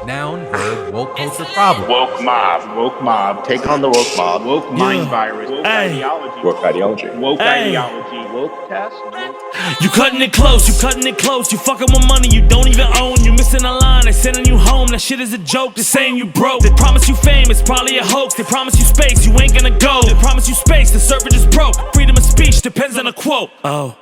Noun, verb, woke culture problem. Woke mob, take on the woke mob. Woke mind virus, woke ideology. Woke ideology, woke test. You cutting it close, you fucking with money you don't even own. You missing a line, they sending you home. That shit is a joke, they're saying you broke. They promise you fame, it's probably a hoax. They promise you space, you ain't gonna go. They promise you space, the server just broke. Freedom of speech depends on a quote. Oh.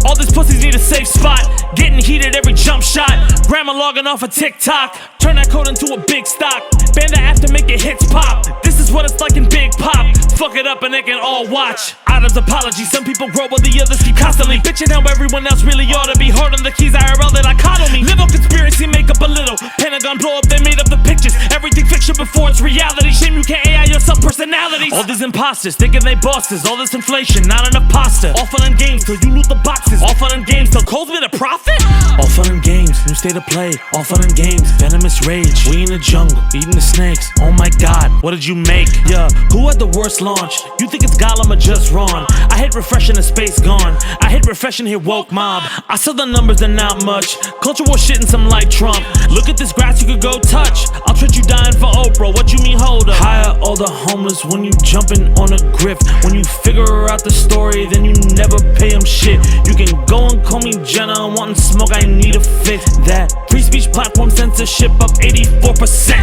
All these pussies need a safe spot. Getting heated every jump shot. Grandma logging off a TikTok. Turn that code into a big stock. Ban the app to make it hits pop. This is what it's like in Big Pop. Fuck it up and they can all watch. Adam's apology, some people grow while the others keep constantly bitching how everyone else really ought to be hard on the keys. IRL that I coddle me. Live on conspiracy, make up a little. Pentagon blow up, they made up the pictures. Everything fiction before it's reality. Shame you can't AI yourself personalities. All these imposters thinking they bosses. All this inflation, not enough pasta. All fun and games till you loot the boxes. All fun and games till Cole's been a profit. All fun and games, new state of play. All fun and games, venomous rage. We in the jungle, eating the snakes. Oh my god, what did you make? Yeah, who had the worst launch? You think it's Gollum or just Ron? I hit refresh and the space gone. I hit refresh and hit woke mob. I saw the numbers, they're not much. Culture war shit and some light Trump. Look at this grass you could go touch. I'll treat you dying for Oprah. What you mean hold up? Hire all the homeless when you jumping on a grift. When you figure out the story, then you never pay them shit. You can go and call me Jenna. Wanting smoke, I need a fix. That free speech platform censorship up 84%.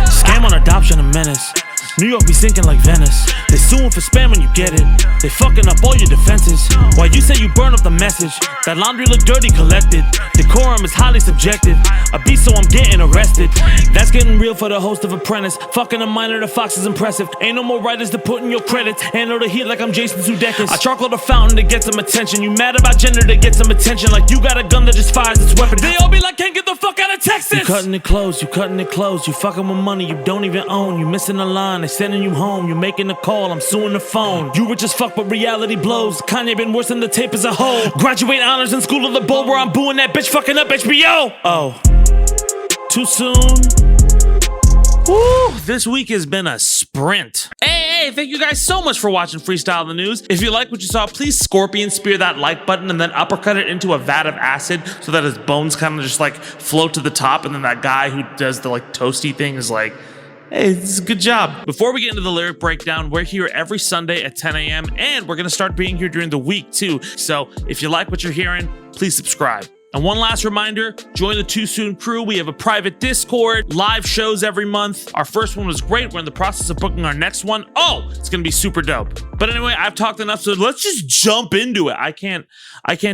Scam on adoption a menace. New York be sinking like Venice. They suing for spam when you get it. They fucking up all your defenses. Why you say you burn up the message? That laundry look dirty collected. Decorum is highly subjective. A beast so I'm getting arrested. That's getting real for the host of Apprentice. Fucking a minor, the Fox is impressive. Ain't no more writers to put in your credits. Handle the heat like I'm Jason Sudeikis. I charcoal the fountain to get some attention. You mad about gender to get some attention. Like you got a gun that just fires its weapon. They all be like, can't get the fuck out of Texas. You cutting it close, you fucking with money you don't even own. You missing a line, they sending you home. You making a call, I'm suing the phone. You rich as fuck but reality blows. Kanye been worse than the tape as a whole. Graduate honors in School of the Bull where I'm booing that bitch fucking up HBO. Oh, too soon? Woo, this week has been a sprint. Hey, thank you guys so much for watching Freestyle the News. If you like what you saw, please scorpion spear that like button and then uppercut it into a vat of acid so that his bones kind of just like float to the top, and then that guy who does the like toasty thing is like, hey, this is a good job. Before we get into the lyric breakdown, we're here every Sunday at 10 a.m. and we're gonna start being here during the week too. So if you like what you're hearing, please subscribe. And one last reminder, join the Too Soon crew. We have a private Discord, live shows every month. Our first one was great. We're in the process of booking our next one. Oh, it's gonna be super dope. But anyway, I've talked enough, so let's just jump into it. I can't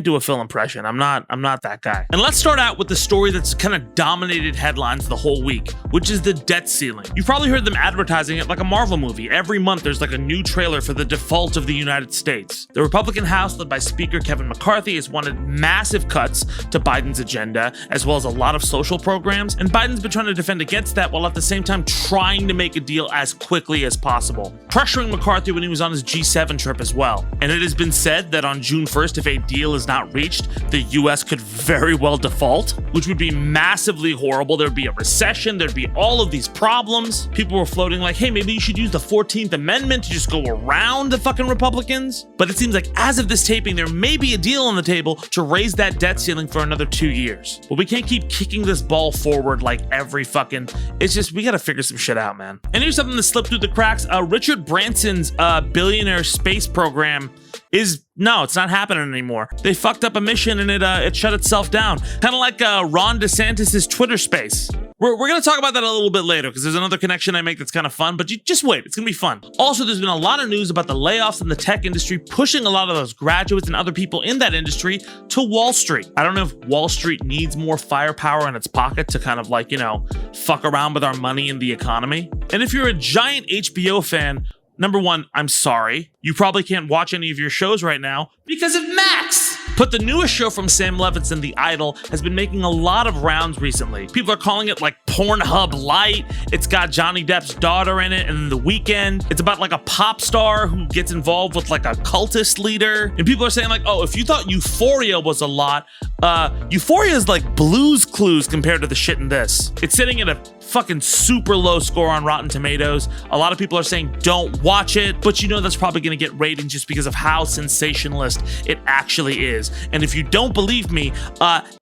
do a Phil impression. I'm not that guy. And let's start out with the story that's kind of dominated headlines the whole week, which is the debt ceiling. You've probably heard them advertising it like a Marvel movie. Every month there's like a new trailer for the default of the United States. The Republican House, led by Speaker Kevin McCarthy, has wanted massive cuts to Biden's agenda, as well as a lot of social programs, and Biden's been trying to defend against that while at the same time trying to make a deal as quickly as possible, pressuring McCarthy when he was on his G7 trip as well. And it has been said that on June 1st, if a deal is not reached, the US could very well default, which would be massively horrible. There would be a recession, there'd be all of these problems. People were floating like, hey, maybe you should use the 14th Amendment to just go around the fucking Republicans. But it seems like as of this taping, there may be a deal on the table to raise that debt ceiling for another 2 years. But we can't keep kicking this ball forward like every fucking, it's just, we gotta figure some shit out, man. And here's something that slipped through the cracks. Richard Branson's billionaire space program no, it's not happening anymore. They fucked up a mission and it shut itself down. Kind of like Ron DeSantis's Twitter space. We're going to talk about that a little bit later because there's another connection I make that's kind of fun, but you just wait, it's going to be fun. Also, there's been a lot of news about the layoffs in the tech industry, pushing a lot of those graduates and other people in that industry to Wall Street. I don't know if Wall Street needs more firepower in its pocket to kind of like, you know, fuck around with our money in the economy. And if you're a giant HBO fan, number one, I'm sorry. You probably can't watch any of your shows right now because of Max. But the newest show from Sam Levinson, The Idol, has been making a lot of rounds recently. People are calling it like Pornhub Light. It's got Johnny Depp's daughter in it and The Weeknd. It's about like a pop star who gets involved with like a cultist leader. And people are saying like, oh, if you thought Euphoria was a lot, Euphoria is like Blue's Clues compared to the shit in this. It's sitting at a fucking super low score on Rotten Tomatoes. A lot of people are saying don't watch it, but you know that's probably gonna get ratings just because of how sensationalist it actually is. And if you don't believe me,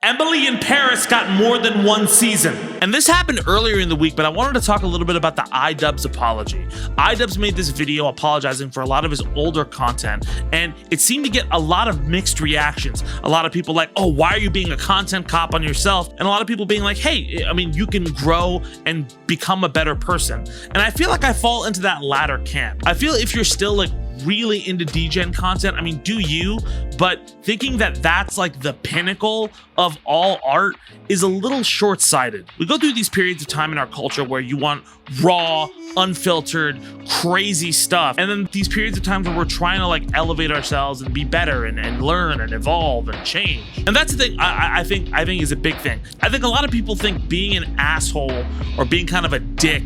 Emily in Paris got more than one season. And this happened earlier in the week, but I wanted to talk a little bit about the iDubbbz apology. iDubbbz made this video apologizing for a lot of his older content, and it seemed to get a lot of mixed reactions. A lot of people like, oh, why are you being a content cop on yourself? And a lot of people being like, hey, I mean, you can grow and become a better person. And I feel like I fall into that latter camp. I feel if you're still like really into DGen content, I mean, do you, but thinking that that's like the pinnacle of all art is a little short-sighted. We go through these periods of time in our culture where you want raw, unfiltered, crazy stuff, and then these periods of times where we're trying to like elevate ourselves and be better and learn and evolve and change. And that's the thing I think is a big thing. I think a lot of people think being an asshole or being kind of a dick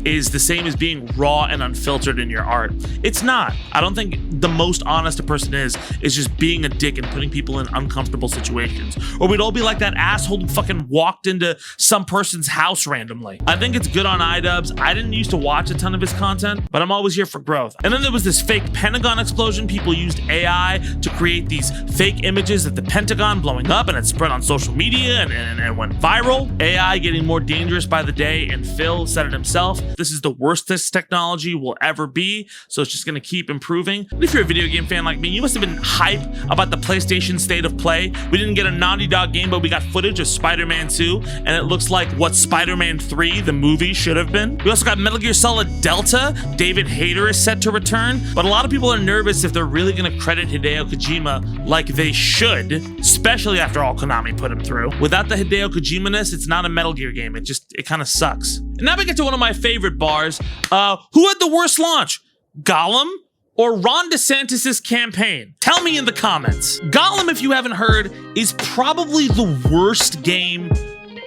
is the same as being raw and unfiltered in your art. It's not. I don't think the most honest a person is just being a dick and putting people in uncomfortable situations. Or we'd all be like that asshole who fucking walked into some person's house randomly. I think it's good on iDubbbz. I didn't used to watch a ton of his content, but I'm always here for growth. And then there was this fake Pentagon explosion. People used AI to create these fake images of the Pentagon blowing up, and it spread on social media and went viral. AI getting more dangerous by the day, and Phil said it himself. This is the worst this technology will ever be, so it's just gonna keep improving. And if you're a video game fan like me, you must have been hype about the PlayStation State of Play. We didn't get a Naughty Dog game, but we got footage of Spider-Man 2, and it looks like what Spider-Man 3, the movie, should have been. We also got Metal Gear Solid Delta. David Hayter is set to return, but a lot of people are nervous if they're really gonna credit Hideo Kojima like they should, especially after all Konami put him through. Without the Hideo Kojima-ness, it's not a Metal Gear game. It kind of sucks. And now we get to one of my favorite bars. Who had the worst launch? Gollum or Ron DeSantis' campaign? Tell me in the comments. Gollum, if you haven't heard, is probably the worst game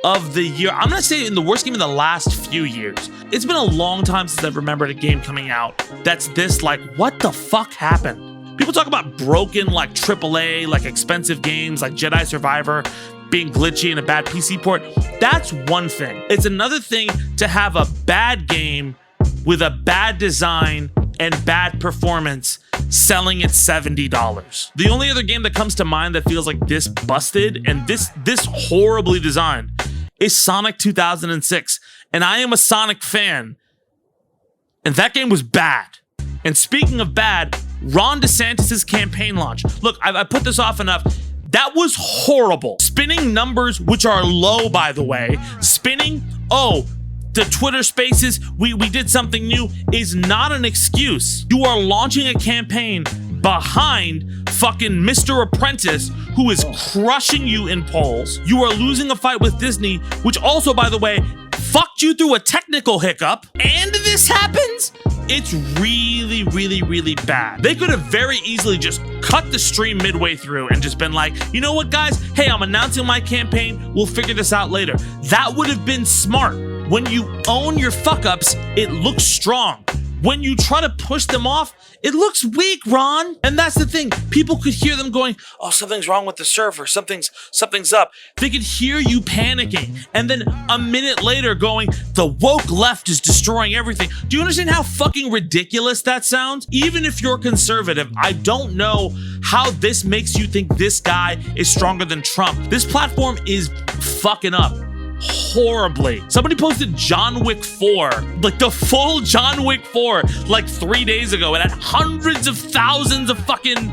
of the year. I'm gonna say in the worst game in the last few years. It's been a long time since I've remembered a game coming out that's this like, what the fuck happened? People talk about broken like AAA, like expensive games like Jedi Survivor being glitchy and a bad PC port. That's one thing. It's another thing to have a bad game with a bad design and bad performance selling at $70. The only other game that comes to mind that feels like this busted and this horribly designed is Sonic 2006. And I am a Sonic fan, and that game was bad. And speaking of bad, Ron DeSantis' campaign launch. Look, I put this off enough. That was horrible. Spinning numbers, which are low, by the way. Spinning, oh, the Twitter Spaces, we did something new, is not an excuse. You are launching a campaign behind fucking Mr. Apprentice, who is crushing you in polls. You are losing a fight with Disney, which also, by the way, fucked you through a technical hiccup. And this happens? It's really, really, really bad. They could have very easily just cut the stream midway through and just been like, you know what, guys? Hey, I'm announcing my campaign. We'll figure this out later. That would have been smart. When you own your fuck-ups, it looks strong. When you try to push them off, it looks weak, Ron. And that's the thing. People could hear them going, oh, something's wrong with the server. Something's up. They could hear you panicking. And then a minute later going, the woke left is destroying everything. Do you understand how fucking ridiculous that sounds? Even if you're conservative, I don't know how this makes you think this guy is stronger than Trump. This platform is fucking up horribly. Somebody posted John Wick 4, like the full John Wick 4, like 3 days ago, and had hundreds of thousands of fucking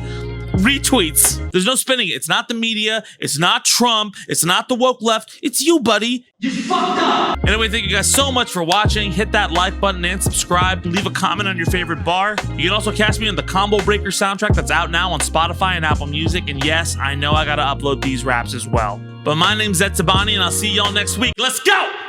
retweets. There's no spinning it. It's not the media. It's not Trump. It's not the woke left. It's you, buddy. You fucked up. Anyway, thank you guys so much for watching. Hit that like button and subscribe. Leave a comment on your favorite bar. You can also catch me on the Combo Breaker soundtrack that's out now on Spotify and Apple Music. And yes, I know I gotta upload these raps as well. But my name's Tabani, and I'll see y'all next week. Let's go!